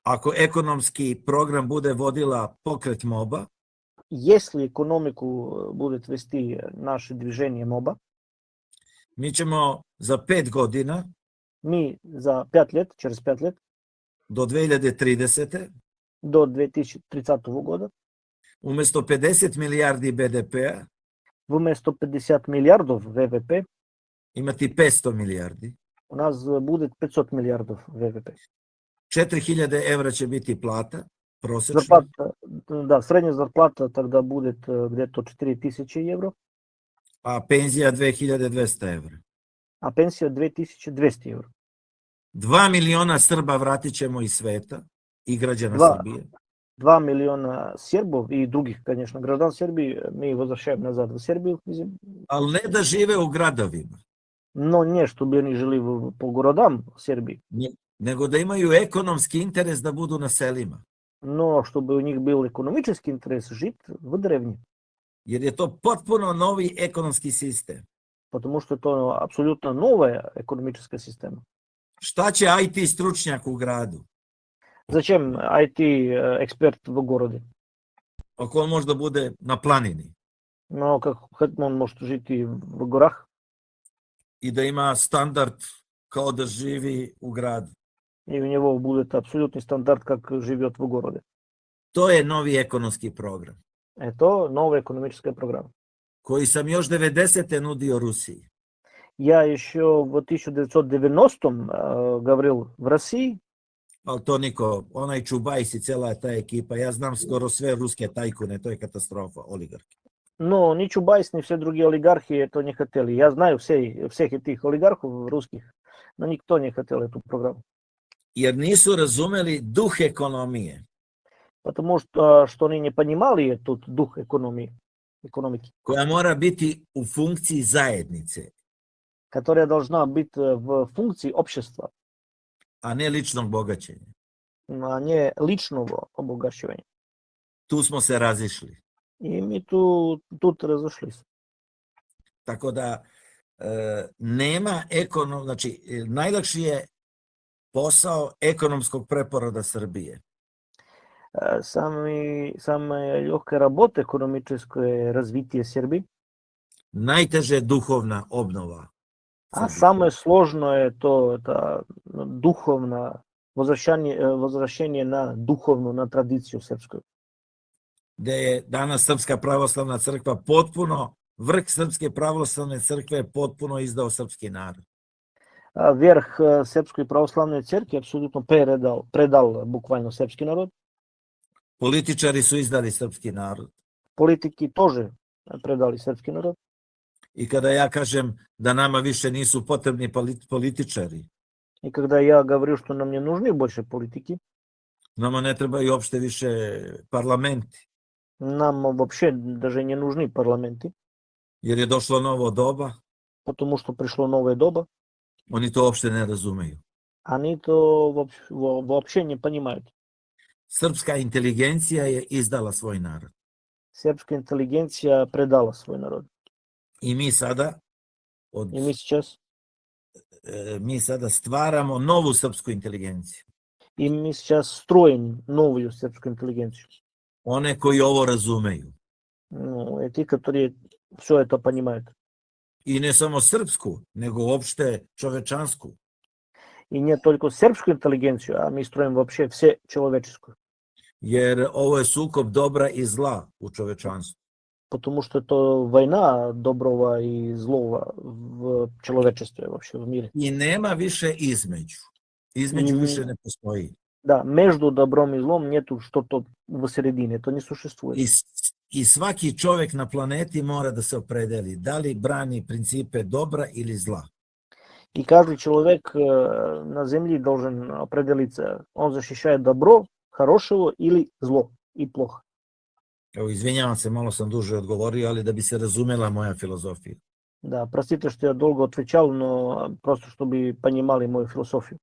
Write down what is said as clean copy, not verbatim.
ako ekonomski program bude vodila pokret MOBA, Если экономику будет вести наше движение МОБА, mi ćemo za 5 godina мы за 5 лет, через 5 лет, do 2030. до 2030 года, umjesto 50 milijardi BDP-a вместо 50 миллиардов ВВП, imati 500 milijardi. у нас будет 500 миллиардов ВВП. 4000 evra će biti plata, prosječna, Зарплата, да, средняя зарплата тогда будет где-то 4000 евро, a penzija 2200 evra. а пенсия 2200 евро. 2 miliona Srba vratit ćemo iz sveta i građana Dva. Srbije. 2 миллиона сербов и других, конечно, граждан Сербии мы возвращаем назад в Сербию, Ali ne da žive u gradovima, но не чтобы они жили по городам Сербии, nego da imaju ekonomski interes da budu na selima. но чтобы у них был экономический интерес жить в деревне, Jer je to potpuno novi ekonomski sistem. потому что это абсолютно новая экономическая система. Šta će IT stručnjak u gradu? Зачем IT-эксперт в городе? Ako on možda bude na planini Но как он может жить и в горах, i da ima standard kao da živi u gradu. и у него будет абсолютный стандарт, как живет в городе. To je novi ekonomski program Это новая экономическая программа. koji sam još 90. nudio Rusiji. Я еще в 1990-м говорил в России, Ali to niko, onaj Čubajs i cijela ta ekipa, ja znam skoro sve ruske tajkune, to je katastrofa, oligarki. но ни Чубайс, ни все другие олигархи это не хотели. Я знаю всех этих олигархов русских, но никто не хотел эту программу. Jer nisu razumeli duh ekonomije. Потому что они не понимали этот дух экономики, Koja mora biti u funkciji zajednice, которая должна быть в функции общества, a ne ličnog bogaćenja. а не личного обогащения. Tu smo se razišli. И мы тут разошлись. Tako da nema znači najlakši je posao ekonomskog preporoda Srbije. Самая легкая работа экономическое развитие Сербии, Najteže je duhovna obnova. а самое сложное это духовное возвращение на духовную, на традицию сербскую. Gde je danas Srpska pravoslavna crkva potpuno, vrh Srpske pravoslavne crkve je potpuno izdao srpski narod. Верх Сербской православной церкви абсолютно предал буквально сербский народ. Političari su izdali srpski narod. Политики тоже предали сербский народ. I kada ja kažem da nama više nisu potrebni političari, И когда я говорю, что нам не нужны больше политики, nama ne trebaju uopšte više parlamenti, нам вообще даже не нужны парламенты, jer je došlo novo doba, потому что пришло новое доба. oni to uopšte ne razumeju. Они то вообще не понимают. Srpska inteligencija je izdala svoj narod. Сербская интеллигенция предала свой народ. I mi sada И мы сейчас stvaramo novu srpsku inteligenciju. строим новую сербскую интеллигенцию. One koji ovo razumeju. Ну, и те, которые все это понимают. I ne samo srpsku, nego uopšte čovečansku. И не только сербскую интеллигенцию, а мы строим вообще все человеческую. Jer ovo je sukob dobra i zla u čovečanstvu. Потому что это война доброго и злого в человечестве вообще в мире. I nema više između. Između više ne postoji. Да, между добром и злом нету что-то в середине, это не существует. I svaki čovjek na planeti mora da se opredeli da li brani principe dobra ili zla. И каждый человек на Земле должен определиться, он защищает добро, хорошего или зло и плохо. Evo, izvinjavam se, malo sam duže odgovorio, ali da bi se razumela moja filozofija. Да, простите, что я долго отвечал, но просто чтобы понимали мою философию.